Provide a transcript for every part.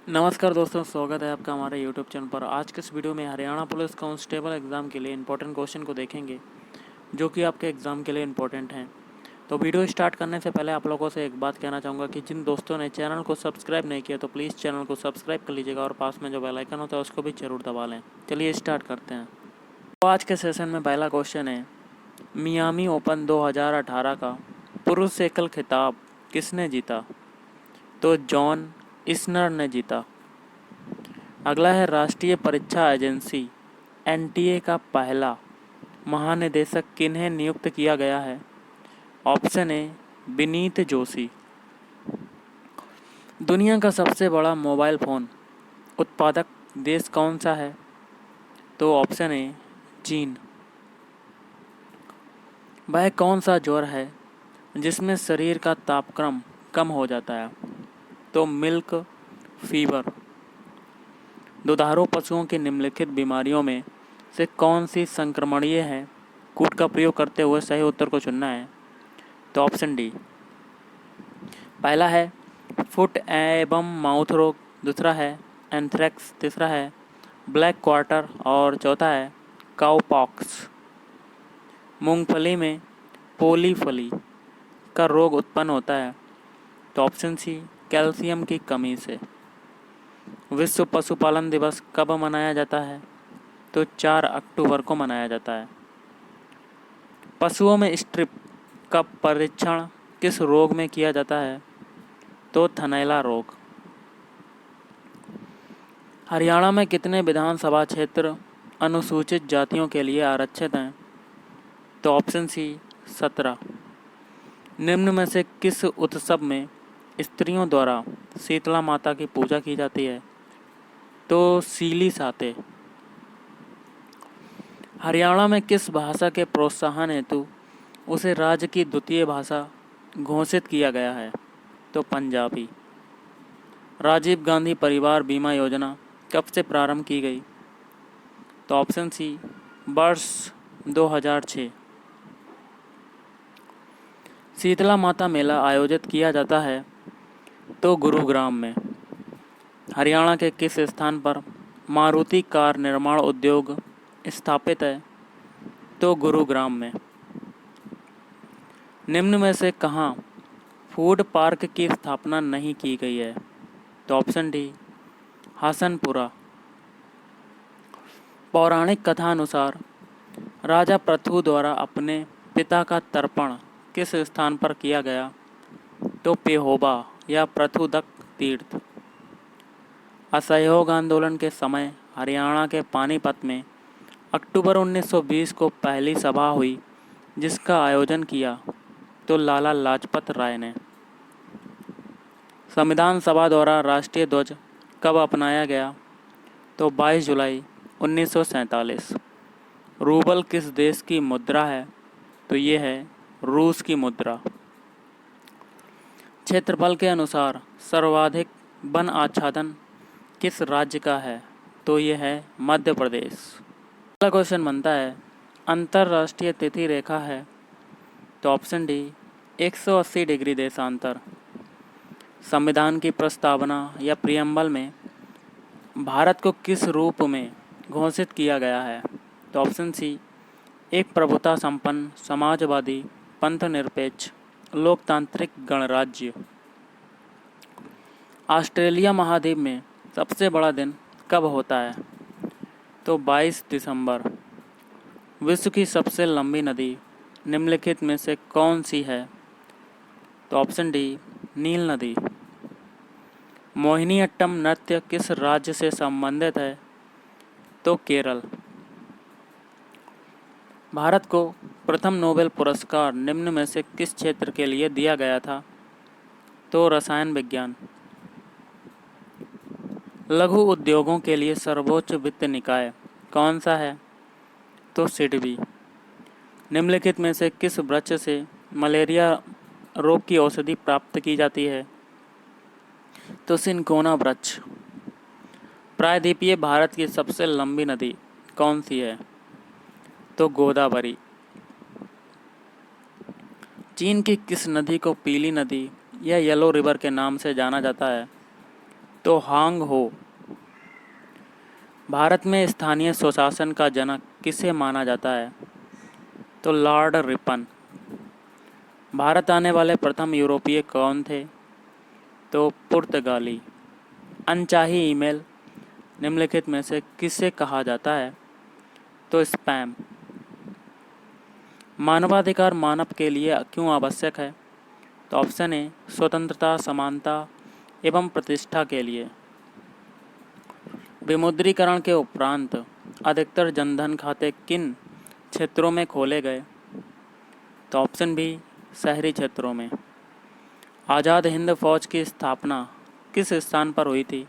नमस्कार दोस्तों, स्वागत है आपका हमारे यूट्यूब चैनल पर। आज के इस वीडियो में हरियाणा पुलिस कांस्टेबल एग्ज़ाम के लिए इंपॉर्टेंट क्वेश्चन को देखेंगे जो कि आपके एग्ज़ाम के लिए इंपॉर्टेंट हैं। तो वीडियो स्टार्ट करने से पहले आप लोगों से एक बात कहना चाहूँगा कि जिन दोस्तों ने चैनल को सब्सक्राइब नहीं किया तो प्लीज़ चैनल को सब्सक्राइब कर लीजिएगा और पास में जो बेल आइकन होता है उसको भी ज़रूर दबा लें। चलिए स्टार्ट करते हैं। तो आज के सेशन में पहला क्वेश्चन है, मियामी ओपन 2018 का पुरुष एकल खिताब किसने जीता? तो जॉन इस्नर ने जीता। अगला है, राष्ट्रीय परीक्षा एजेंसी एनटीए का पहला महानिदेशक किन्हें नियुक्त किया गया है? Option A, Vineet Joshi. दुनिया का सबसे बड़ा मोबाइल फ़ोन उत्पादक देश कौन सा है? तो ऑप्शन ए, चीन। वह कौन सा ज्वर है जिसमें शरीर का तापक्रम कम हो जाता है? तो मिल्क फीवर। दुधारू पशुओं की निम्नलिखित बीमारियों में से कौन सी संक्रमणीय है? कूट का प्रयोग करते हुए सही उत्तर को चुनना है। तो ऑप्शन डी। पहला है फुट एवं माउथ रोग, दूसरा है एंथ्रेक्स, तीसरा है ब्लैक क्वार्टर और चौथा है काउपॉक्स। मूंगफली में पोलीफली का रोग उत्पन्न होता है। तो ऑप्शन सी, कैल्शियम की कमी से। विश्व पशुपालन दिवस कब मनाया जाता है? तो 4 अक्टूबर को मनाया जाता है। पशुओं में स्ट्रिप का परीक्षण किस रोग में किया जाता है? तो थनैला रोग। हरियाणा में कितने विधानसभा क्षेत्र अनुसूचित जातियों के लिए आरक्षित हैं? तो ऑप्शन सी, 17। निम्न में से किस उत्सव में स्त्रियों द्वारा शीतला माता की पूजा की जाती है? तो सीली साते। हरियाणा में किस भाषा के प्रोत्साहन हेतु उसे राज्य की द्वितीय भाषा घोषित किया गया है? तो पंजाबी। राजीव गांधी परिवार बीमा योजना कब से प्रारंभ की गई? तो ऑप्शन सी, वर्ष 2006। शीतला माता मेला आयोजित किया जाता है तो गुरुग्राम में। हरियाणा के किस स्थान पर मारुति कार निर्माण उद्योग स्थापित है? तो गुरुग्राम में। निम्न में से कहाँ फूड पार्क की स्थापना नहीं की गई है? तो ऑप्शन डी, हसनपुरा। पौराणिक कथा अनुसार राजा पृथु द्वारा अपने पिता का तर्पण किस स्थान पर किया गया? तो पेहोबा या पृथुदत्त तीर्थ। असहयोग आंदोलन के समय हरियाणा के पानीपत में अक्टूबर 1920 को पहली सभा हुई जिसका आयोजन किया? तो लाला लाजपत राय ने। संविधान सभा द्वारा राष्ट्रीय ध्वज कब अपनाया गया? तो 22 जुलाई 1947। रूबल किस देश की मुद्रा है? तो ये है रूस की मुद्रा। क्षेत्रफल के अनुसार सर्वाधिक वन आच्छादन किस राज्य का है? तो ये है मध्य प्रदेश। अगला क्वेश्चन बनता है, अंतर्राष्ट्रीय तिथि रेखा है? तो ऑप्शन डी, 180 डिग्री देशांतर। संविधान की प्रस्तावना या प्रियम्बल में भारत को किस रूप में घोषित किया गया है? तो ऑप्शन सी, एक प्रभुता संपन्न समाजवादी पंथ निरपेक्ष लोकतांत्रिक गणराज्य। ऑस्ट्रेलिया महाद्वीप में सबसे बड़ा दिन कब होता है? तो 22 दिसंबर। विश्व की सबसे लंबी नदी निम्नलिखित में से कौन सी है? तो ऑप्शन डी, नील नदी। मोहिनीअट्टम नृत्य किस राज्य से संबंधित है? तो केरल। भारत को प्रथम नोबेल पुरस्कार निम्न में से किस क्षेत्र के लिए दिया गया था? तो रसायन विज्ञान। लघु उद्योगों के लिए सर्वोच्च वित्त निकाय कौन सा है? तो सिडबी। निम्नलिखित में से किस वृक्ष से मलेरिया रोग की औषधि प्राप्त की जाती है? तो सिनकोना वृक्ष। प्रायद्वीपीय भारत की सबसे लंबी नदी कौन सी है? तो गोदावरी। चीन की किस नदी को पीली नदी या येलो रिवर के नाम से जाना जाता है? तो हांग हो। भारत में स्थानीय स्वशासन का जनक किसे माना जाता है? तो लॉर्ड रिपन। भारत आने वाले प्रथम यूरोपीय कौन थे? तो पुर्तगाली। अनचाही ईमेल निम्नलिखित में से किसे कहा जाता है? तो स्पैम। मानवाधिकार मानव के लिए क्यों आवश्यक है? तो ऑप्शन ए स्वतंत्रता, समानता एवं प्रतिष्ठा के लिए। विमुद्रीकरण के उपरांत अधिकतर जनधन खाते किन क्षेत्रों में खोले गए? तो ऑप्शन बी शहरी क्षेत्रों में। आज़ाद हिंद फौज की स्थापना किस स्थान पर हुई थी?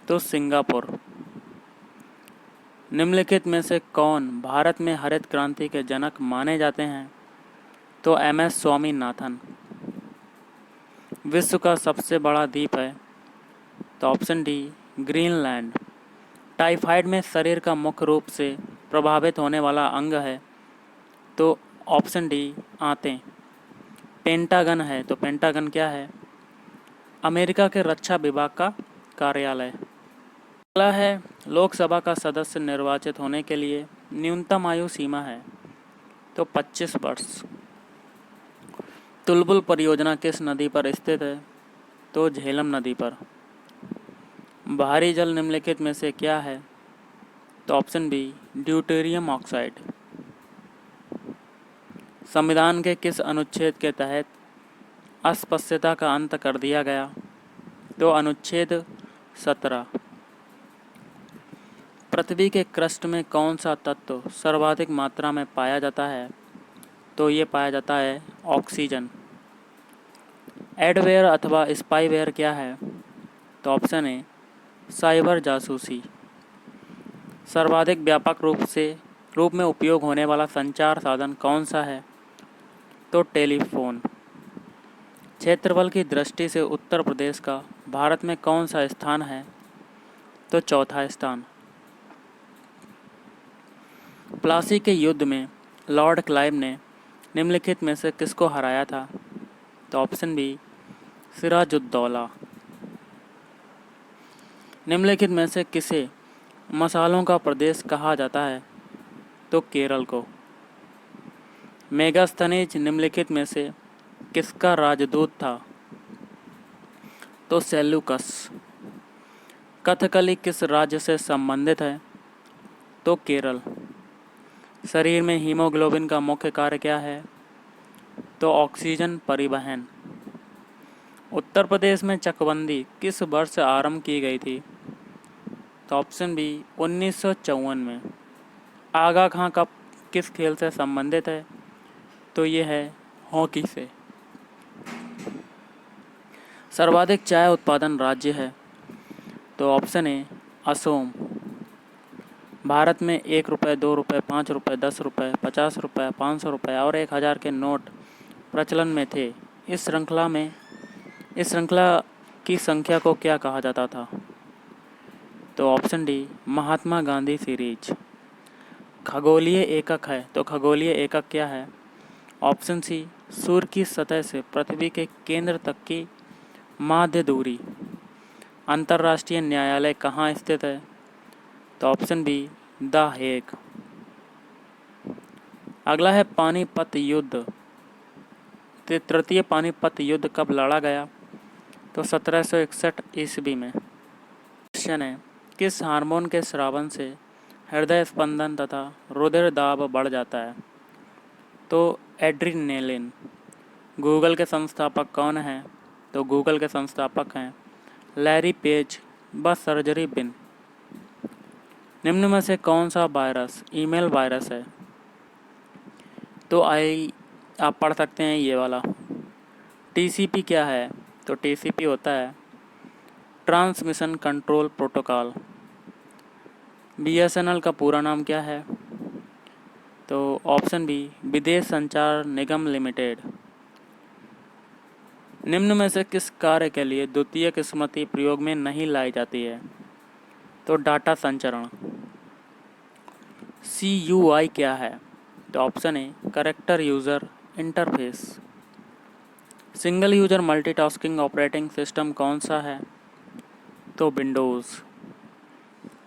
तो सिंगापुर। निम्नलिखित में से कौन भारत में हरित क्रांति के जनक माने जाते हैं? तो एम.एस. स्वामीनाथन। विश्व का सबसे बड़ा द्वीप है? तो ऑप्शन डी ग्रीनलैंड। टाइफाइड में शरीर का मुख्य रूप से प्रभावित होने वाला अंग है? तो ऑप्शन डी आंतें। पेंटागन है, तो पेंटागन क्या है? अमेरिका के रक्षा विभाग का कार्यालय। अगला है लोकसभा का सदस्य निर्वाचित होने के लिए न्यूनतम आयु सीमा है? तो 25 वर्ष। तुलबुल परियोजना किस नदी पर स्थित है? तो झेलम नदी पर। भारी जल निम्नलिखित में से क्या है? तो ऑप्शन बी ड्यूटेरियम ऑक्साइड। संविधान के किस अनुच्छेद के तहत अस्पृश्यता का अंत कर दिया गया? तो अनुच्छेद 17। पृथ्वी के क्रस्ट में कौन सा तत्व सर्वाधिक मात्रा में पाया जाता है? तो ये पाया जाता है ऑक्सीजन। एडवेयर अथवा स्पाईवेयर क्या है? तो ऑप्शन ए साइबर जासूसी। सर्वाधिक व्यापक रूप में उपयोग होने वाला संचार साधन कौन सा है? तो टेलीफोन। क्षेत्रफल की दृष्टि से उत्तर प्रदेश का भारत में कौन सा स्थान है? तो चौथा स्थान। प्लासी के युद्ध में लॉर्ड क्लाइव ने निम्नलिखित में से किसको हराया था? तो ऑप्शन बी सिराजुद्दौला। निम्नलिखित में से किसे मसालों का प्रदेश कहा जाता है? तो केरल को। मेगास्थनीज निम्नलिखित में से किसका राजदूत था? तो सेल्यूकस। कथकली किस राज्य से संबंधित है? तो केरल। शरीर में हीमोग्लोबिन का मुख्य कार्य क्या है? तो ऑक्सीजन परिवहन। उत्तर प्रदेश में चकबंदी किस वर्ष आरंभ की गई थी? तो ऑप्शन बी 1954 में। आगा खां कप किस खेल से संबंधित है? तो ये है हॉकी से। सर्वाधिक चाय उत्पादन राज्य है? तो ऑप्शन ए असोम। भारत में 1 रुपये, 2 रुपये, 5 रुपये, 10 रुपये, 50 रुपये, 500 रुपये और 1000 के नोट प्रचलन में थे। इस श्रृंखला की संख्या को क्या कहा जाता था? तो option D Mahatma Gandhi series. खगोलीय एकक है, तो खगोलीय एकक क्या है? ऑप्शन सी सूर्य की सतह से पृथ्वी के केंद्र तक की माध्य दूरी। अंतर्राष्ट्रीय न्यायालय कहाँ स्थित है? तो ऑप्शन बी द हेग। अगला है पानीपत युद्ध। तृतीय पानीपत युद्ध कब लड़ा गया? तो 1761 ईस्वी में। क्वेश्चन है किस हार्मोन के स्रावन से हृदय स्पंदन तथा रुधिर दाब बढ़ जाता है? तो एड्रीनेलिन। गूगल के संस्थापक कौन हैं? तो गूगल के संस्थापक हैं लैरी पेज व सर्जरी बिन। निम्न में से कौन सा वायरस ईमेल वायरस है? तो आप पढ़ सकते हैं ये वाला। टीसीपी क्या है? तो टीसीपी होता है ट्रांसमिशन कंट्रोल प्रोटोकॉल। बीएसएनएल का पूरा नाम क्या है? तो ऑप्शन बी विदेश संचार निगम लिमिटेड। निम्न में से किस कार्य के लिए द्वितीयक स्मृति प्रयोग में नहीं लाई जाती है? तो डाटा संचरण। CUI क्या है? तो option a character user interface. Single user multitasking operating system कौन सा है? तो विंडोज़।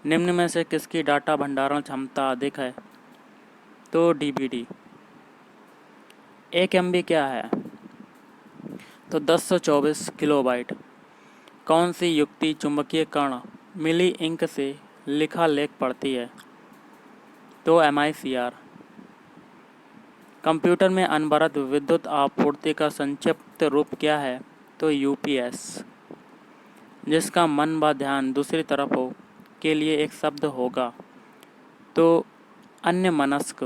निम्न में से किसकी डाटा भंडारण क्षमता अधिक है? तो डीवीडी। 1 MB क्या है? तो 1024 किलोबाइट। कौन सी युक्ति चुंबकीय कण मिली इंक से लिखा लेख पढ़ती है? तो MICR। कंप्यूटर में अनवरत विद्युत आपूर्ति का संक्षिप्त रूप क्या है? तो UPS। जिसका मन व ध्यान दूसरी तरफ हो के लिए एक शब्द होगा? तो अन्यमनस्क।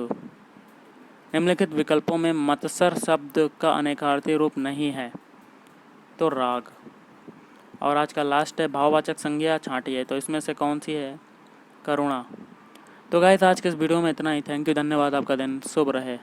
निम्नलिखित विकल्पों में मत्सर शब्द का अनेकार्थी रूप नहीं है? तो राग। और आज का लास्ट है भाववाचक संज्ञा छांटी है, तो इसमें से कौन सी है? करुणा। तो गाइस आज के इस वीडियो में इतना ही। थैंक यू, धन्यवाद। आपका दिन शुभ रहे।